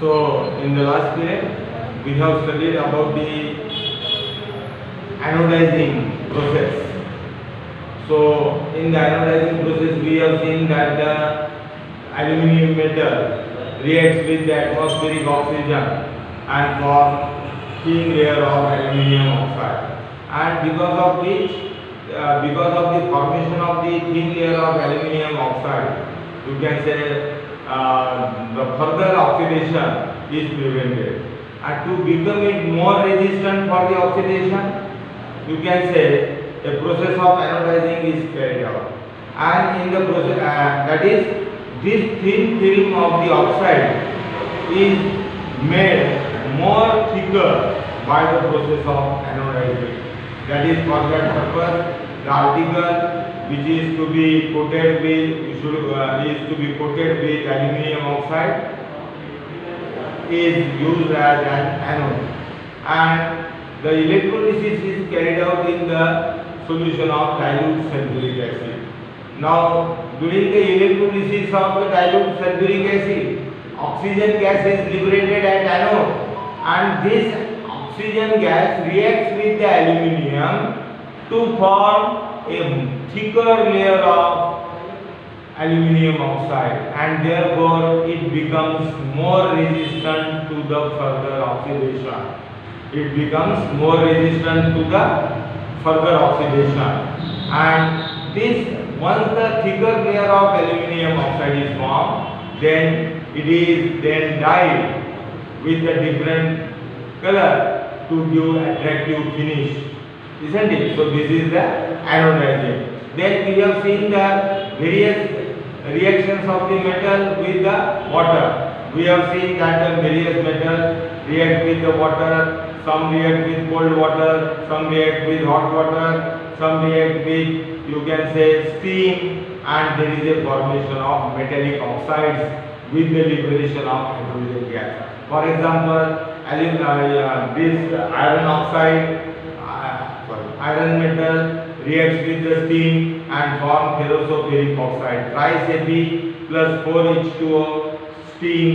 So in the last period, we have studied about the anodizing process. So in the anodizing process, we have seen that the aluminum metal reacts with the atmospheric oxygen and form thin layer of aluminum oxide. And because of the formation of the thin layer of aluminum oxide, you can say the further oxidation is prevented. And to become it more resistant for the oxidation, you can say a process of anodizing is carried out. And in the process, that is, this thin film of the oxide is made more thicker by the process of anodizing. That is, for that purpose, the article which is to be coated with aluminum oxide is used as an anode, and the electrolysis is carried out in the solution of dilute sulfuric acid. Now, during the electrolysis of the dilute sulfuric acid, oxygen gas is liberated at anode, and this oxygen gas reacts with the aluminum to form a thicker layer of aluminum oxide, and therefore it becomes more resistant to the further oxidation. It becomes more resistant to the further oxidation, and this, once the thicker layer of aluminum oxide is formed, then it is then dyed with a different color to give attractive finish, isn't it? So this is the anodizing. Then we have seen the various reactions of the metal with the water. We have seen that the various metals react with the water. Some react with cold water, some react with hot water, some react with, you can say, steam, and there is a formation of metallic oxides with the liberation of hydrogen gas. For example, this iron metal reacts with the steam and form ferrous oxide. Thrice Fe plus 4H2O steam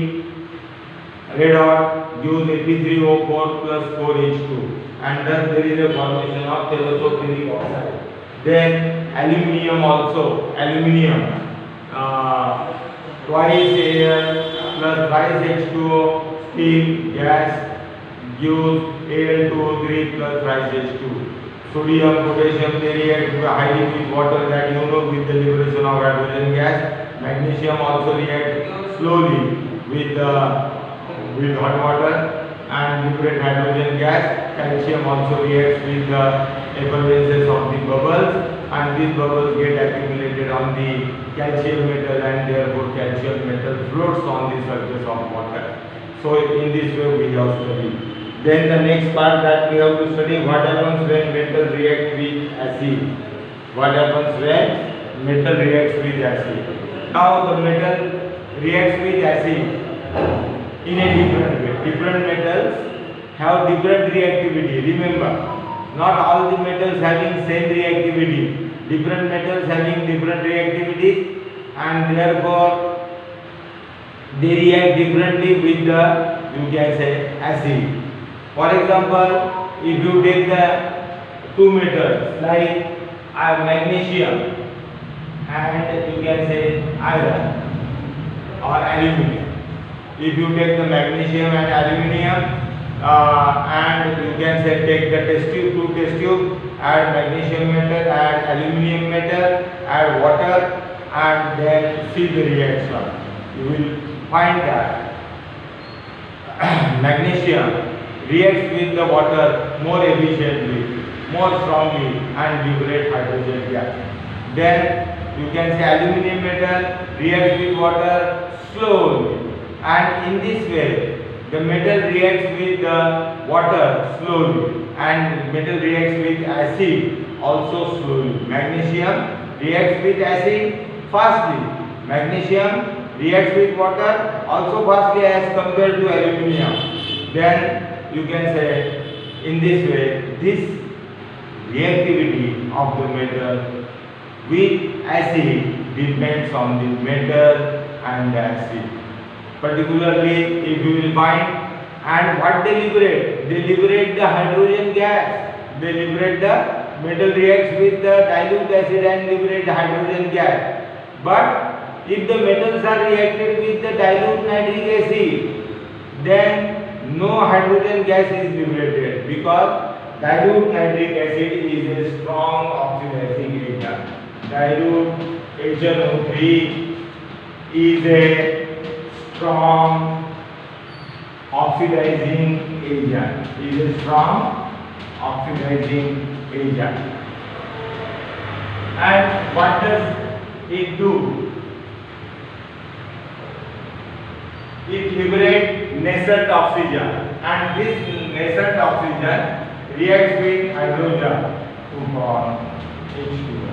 red hot gives Fe3O4 plus 4H2, and thus there is a formation of ferrous oxide. Then aluminium also, twice Al plus thrice H2O steam gas gives Al2O3 plus thrice H2. Sodium, potassium, they react highly with water, that you know, with the liberation of hydrogen gas. Magnesium also reacts slowly with hot water and liberate hydrogen gas. Calcium also reacts with the effervescence of the bubbles, and these bubbles get accumulated on the calcium metal, and therefore calcium metal floats on the surface of water. So in this way we have studied. Then the next part that we have to study, what happens when metal reacts with acid. What happens when metal reacts with acid. Now the metal reacts with acid in a different way. Different metals have different reactivity. Remember, not all the metals having same reactivity. Different metals having different reactivities, and therefore they react differently with the, you can say, acid. For example, if you take the two metals like magnesium and you can say iron or aluminum. If you take the magnesium and aluminum and you can say take the two test tube, add magnesium metal, add aluminum metal, add water, and then see the reaction. You will find that magnesium reacts with the water more efficiently, more strongly, and liberate hydrogen gas. Then you can say aluminum metal reacts with water slowly, and in this way the metal reacts with the water slowly, and metal reacts with acid also slowly. Magnesium reacts with acid fastly. Magnesium reacts with water also fastly as compared to aluminum. Then you can say, in this way, this reactivity of the metal with acid depends on the metal and the acid. particularly if you will find. And what they liberate? They liberate the hydrogen gas. They liberate the metal reacts with the dilute acid and liberate the hydrogen gas. But if the metals are reacted with the dilute nitric acid, then no hydrogen gas is liberated, because dilute nitric acid is a strong oxidizing agent. Dilute HNO3 is a strong oxidizing agent. Is a strong oxidizing agent. And what does it do? It liberates nascent oxygen, and this nascent oxygen reacts with hydrogen to form H2O.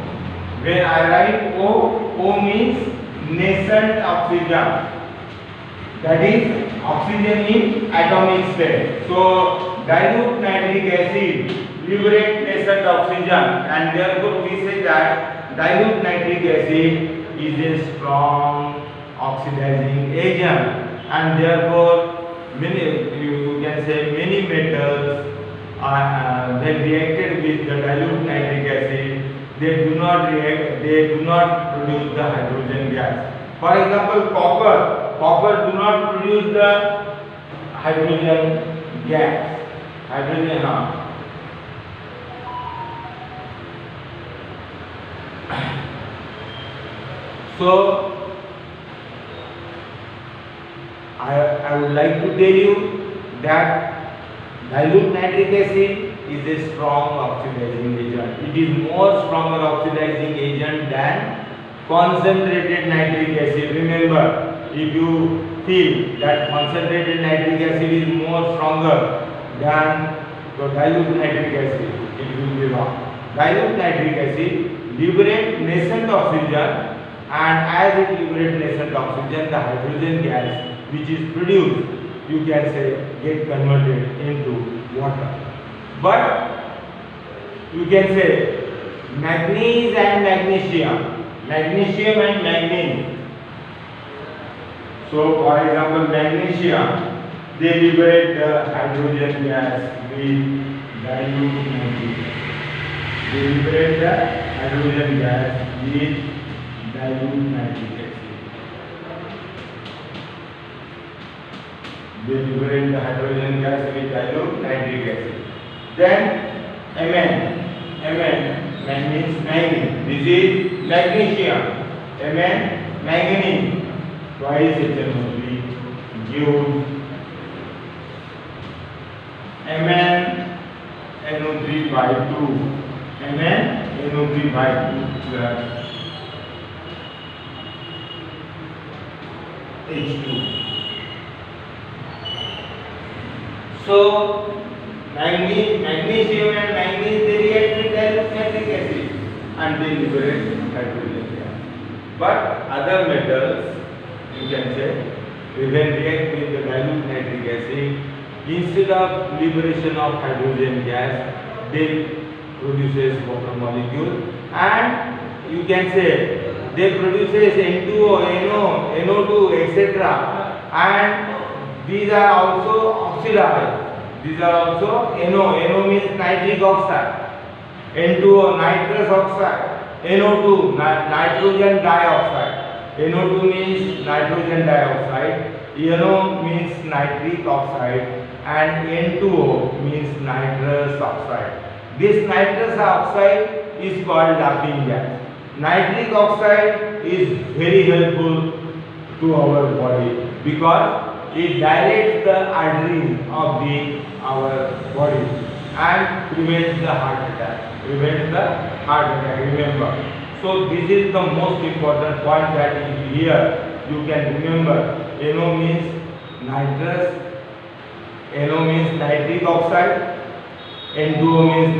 When I write O, O means nascent oxygen, that is oxygen in atomic state. So dilute nitric acid liberates nascent oxygen, and therefore we say that dilute nitric acid is a strong oxidizing agent, and therefore many, you can say, many metals are when reacted with the dilute nitric acid, they do not react, they do not produce the hydrogen gas. For example, copper do not produce the hydrogen gas. So I would like to tell you that dilute nitric acid is a strong oxidizing agent. It is more stronger oxidizing agent than concentrated nitric acid. Remember, if you feel that concentrated nitric acid is more stronger than the dilute nitric acid, it will be wrong. Dilute nitric acid liberates nascent oxygen, and as it liberates nascent oxygen, the hydrogen gas which is produced, you can say, get converted into water. But you can say manganese and magnesium and manganese. So for example, magnesium, they liberate the hydrogen gas with dilute nitric acid. They liberate the hydrogen gas with dilute nitric acid. They liberate the hydrogen gas with dilute nitric acid. Then Mn means manganese. This is magnesium. Mn, manganese. Twice HNO3 gives Mn NO3 by 2. Mn NO3 by 2 plus H2. So magnesium and manganese, they react with dilute nitric acid and they liberate hydrogen gas. But other metals, you can say, when react with the dilute nitric acid, instead of liberation of hydrogen gas, they produces water molecule, and you can say they produces N2O, NO, NO2, etc. And these are also oxidized. These are also NO means nitric oxide, N2O nitrous oxide, NO2 nitrogen dioxide. NO2 means nitrogen dioxide, NO means nitric oxide, and N2O means nitrous oxide. This nitrous oxide is called laughing gas. Nitric oxide is very helpful to our body because it dilates the arteries of our body and prevents the heart attack. Remember. So this is the most important point that here you can remember. NO means nitrous, NO means nitric oxide, N2O means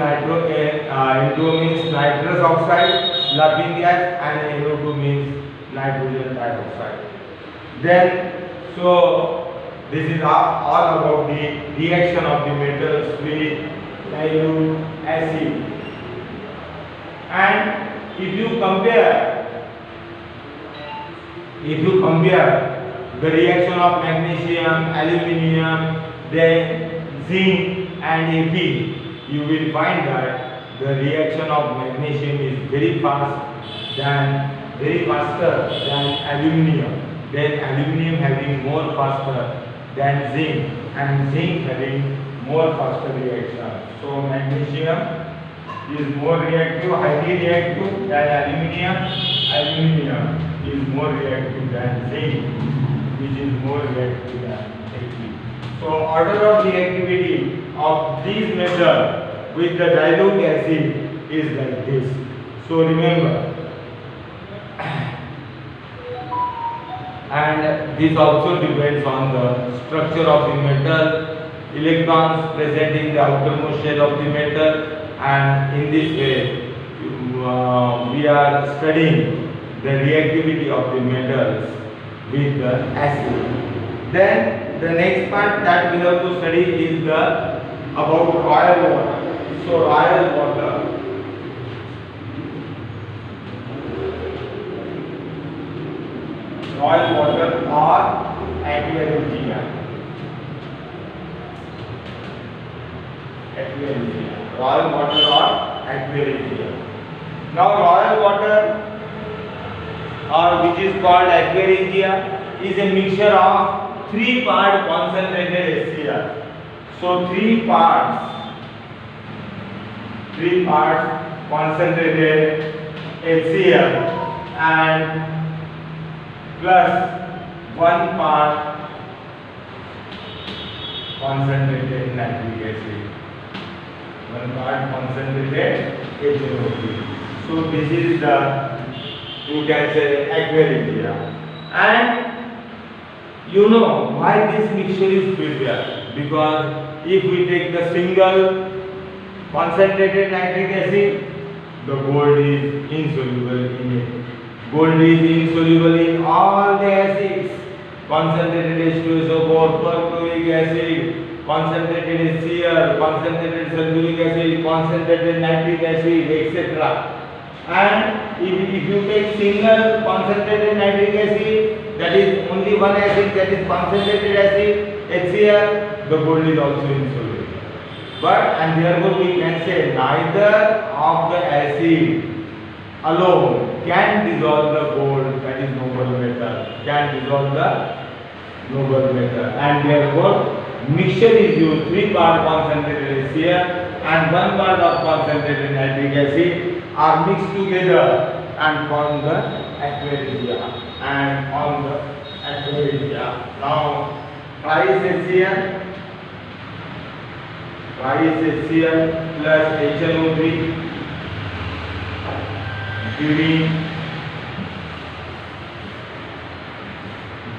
nitrous oxide, laughing gas, and NO2 means nitrogen dioxide. Then, so this is all about the reaction of the metals with dilute acid. And if you compare the reaction of magnesium, aluminium, then zinc and Ap, you will find that the reaction of magnesium is very faster than aluminium. Then aluminium having more faster than zinc, and zinc having more faster reaction. So magnesium is more reactive, highly reactive than aluminium. Aluminium is more reactive than zinc, which is more reactive than Ag. So order of reactivity of this metal with the dilute acid is like this. So remember, and this also depends on the structure of the metal, electrons present in the outermost shell of the metal, and in this way we are studying the reactivity of the metals with the acid. Then the next part that we have to study is the about royal water. So royal water, or aquaregia. Royal water or aquaregia. Now royal water, or which is called aquaregia, is a mixture of 3-part concentrated HCl. So 3 parts concentrated HCl and plus 1 part concentrated nitric acid. 1 part concentrated HNO3. So this is the, you can say, aquaregia. And you know why this mixture is prepared? Because if we take the single concentrated nitric acid, the gold is insoluble in it. Gold is insoluble in all the acids. Concentrated H2SO4, perchloric acid, concentrated HCl, concentrated sulfuric acid, concentrated nitric acid, etc. And if you take single concentrated nitric acid, that is only one acid, that is concentrated acid, HCl, the gold is also insoluble. But, and therefore we can say neither of the acid alone can dissolve the gold, that is noble metal, can dissolve the noble metal, and therefore mixture is used. 3 part concentrated HCl and 1 part of concentrated nitric acid are mixed together and form the aquaregia. And on the aquaregia, now trice HCl plus HNO3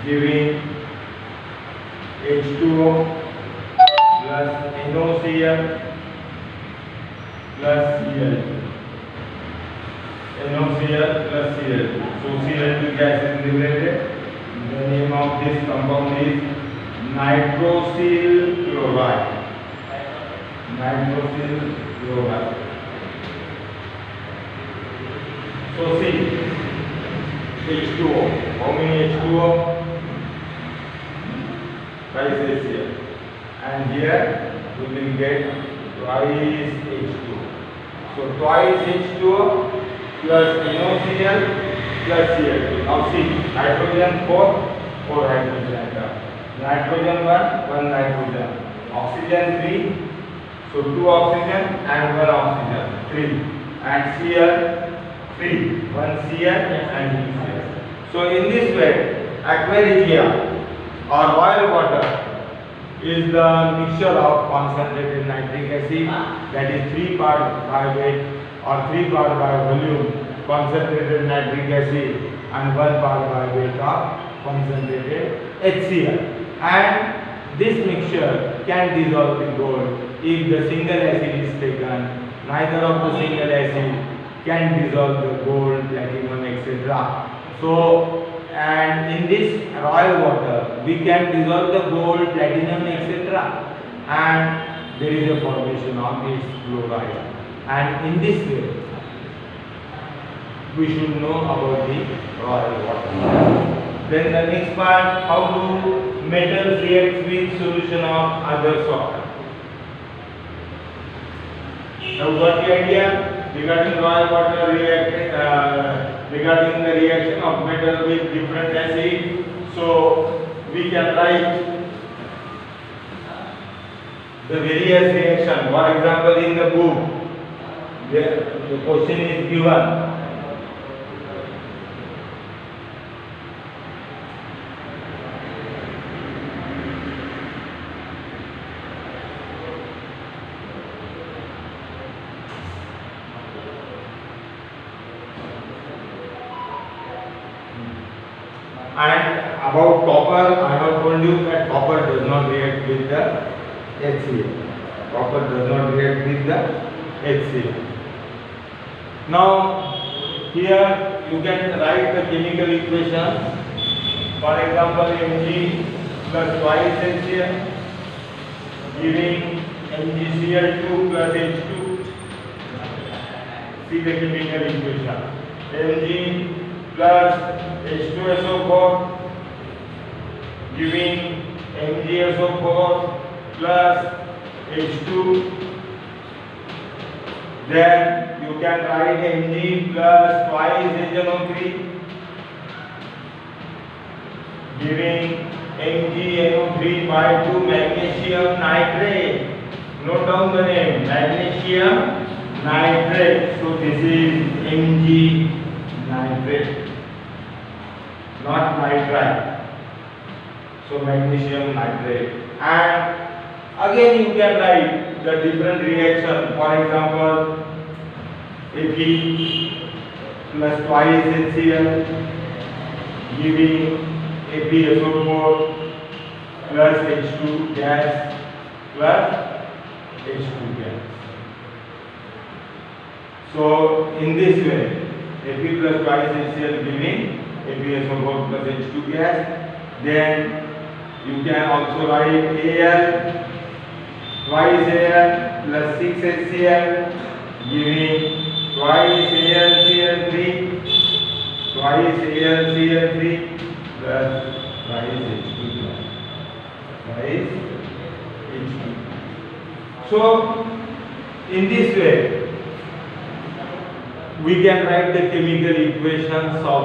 giving H2O plus NOCl plus Cl2. NOCl plus Cl2. So Cl2 gas is liberated. The name of this compound is nitrosyl chloride. Nitrosyl chloride. So see, H2O. How many H2O? Twice HCl. And here we will get twice H2O. So twice H2O plus NOCl plus Cl2. Now see, nitrogen 4 hydrogen atom. Nitrogen 1 nitrogen. Oxygen 3. So 2 oxygen and 1 oxygen, 3. And Cl 3, 1 Cl and 2 Cl. So in this way, aquaregia or boiled water is the mixture of concentrated nitric acid, that is 3 part by weight or 3 part by volume concentrated nitric acid and 1 part by weight of concentrated HCl. And this mixture can dissolve in gold if the single acid is taken. Neither of the single acid can dissolve the gold, platinum, etc. So, and in this royal water we can dissolve the gold, platinum, etc. And there is a formation of its chloride. And in this way we should know about the royal water. Then the next part, how do metals react with solution of other salt? Now got the idea regarding royal water regarding the reaction of metal with different acid. So we can write the various reaction. For example, in the book, the question is given. And about copper, I have told you that copper does not react with the HCl. Copper does not react with the HCl. Now, here you can write the chemical equation. For example, Mg plus twice HCl giving MgCl2 plus H2. See the chemical equation. Mg plus H2SO4 giving MgSO4 plus H2. Then you can write Mg plus twice HNO3 giving MgNO3 by 2 magnesium nitrate. Note down the name, magnesium nitrate. So this is Mg nitrate, not nitrite. So magnesium nitrate. And again you can write the different reaction. For example, Fe plus twice HCl giving FeSO4 plus H2 gas plus H2 gas. So in this way, Fe plus twice HCl giving FeSO4 plus H2 gas. Then you can also write Al twice Al plus 6 HCl giving twice AlCl3 twice AlCl3 plus twice H2 gas. Twice H2. So in this way we can write the chemical equations of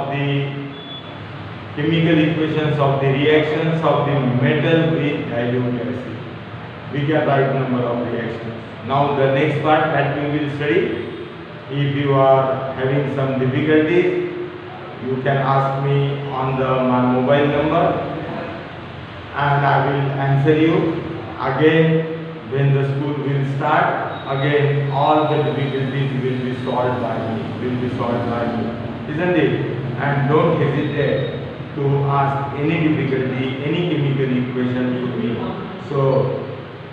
the reactions of the metal with dilute acid. We can write number of reactions. Now the next part that we will study. If you are having some difficulties, you can ask me on my mobile number and I will answer you. Again, when the school will start, again all the difficulties will be solved by me, isn't it? And don't hesitate to ask any difficulty, any chemical equation to me. So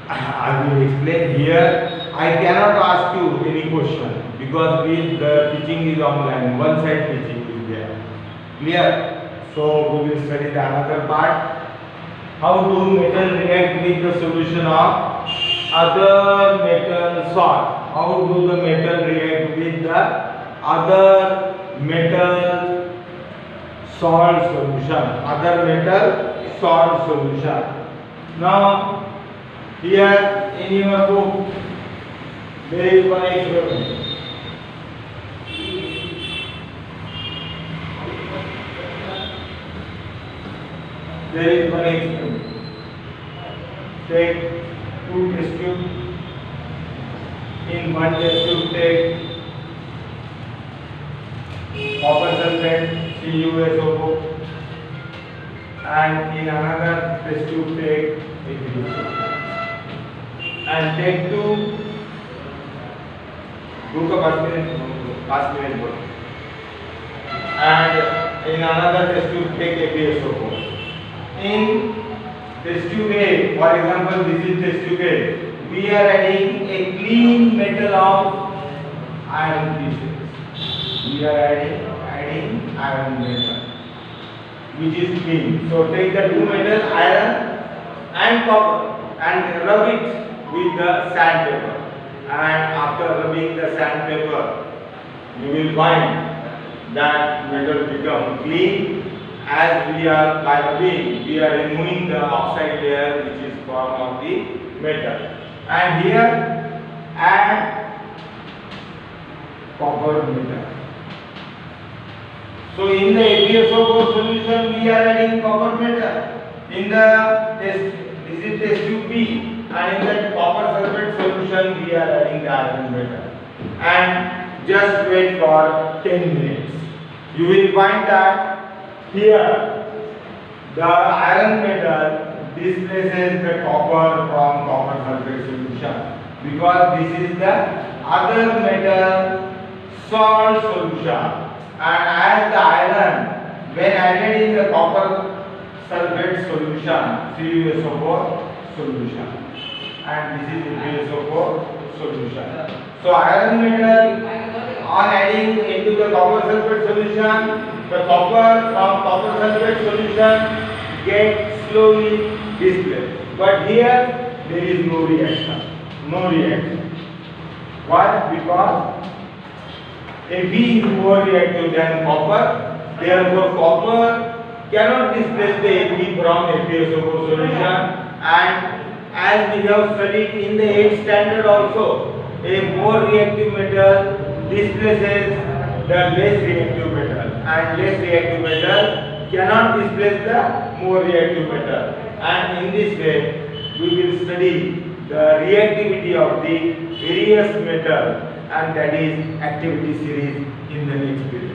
I will explain here. I cannot ask you any question because the teaching is online, one side teaching is there. Clear? So we will study the another part. How do metal react with the solution of other metal salt? How do the metal react with the other metal salt solution? Other metal salt solution. Now here in your book there is one experiment. There is one experiment. Take 2 test tubes. In one test tube take copper sulfate CuSO4 and in another test tube take HCl. And take 2 pass minute and in another test tube take FeSO4. In test tube A, for example, this is test tube A, we are adding a clean metal of iron pieces. We are adding iron metal, which is clean. So take the 2 metals, iron and copper, and rub it with the sandpaper. And after rubbing the sandpaper, you will find that metal become clean as we are like we are removing the oxide layer which is form of the metal, and here add copper metal. So in the APSO4 solution we are adding copper metal. In the test, this is test tube B, and in the copper sulfate solution we are adding the iron metal. And just wait for 10 minutes. You will find that here the iron metal displaces the copper from copper sulfate solution, because this is the other metal salt solution, and as the iron when added in the copper sulfate solution, CuSO4 solution, and this is FeSO4 solution. So iron metal on adding into the copper sulfate solution, the copper from copper sulfate solution gets slowly displaced. But here there is no reaction. No reaction. Why? Because Fe is more reactive than copper. Therefore, copper cannot displace the Fe from FeSO4 solution. And as we have studied in the 8th standard also, a more reactive metal displaces the less reactive metal, and less reactive metal cannot displace the more reactive metal. And in this way, we will study the reactivity of the various metal, and that is activity series in the next video.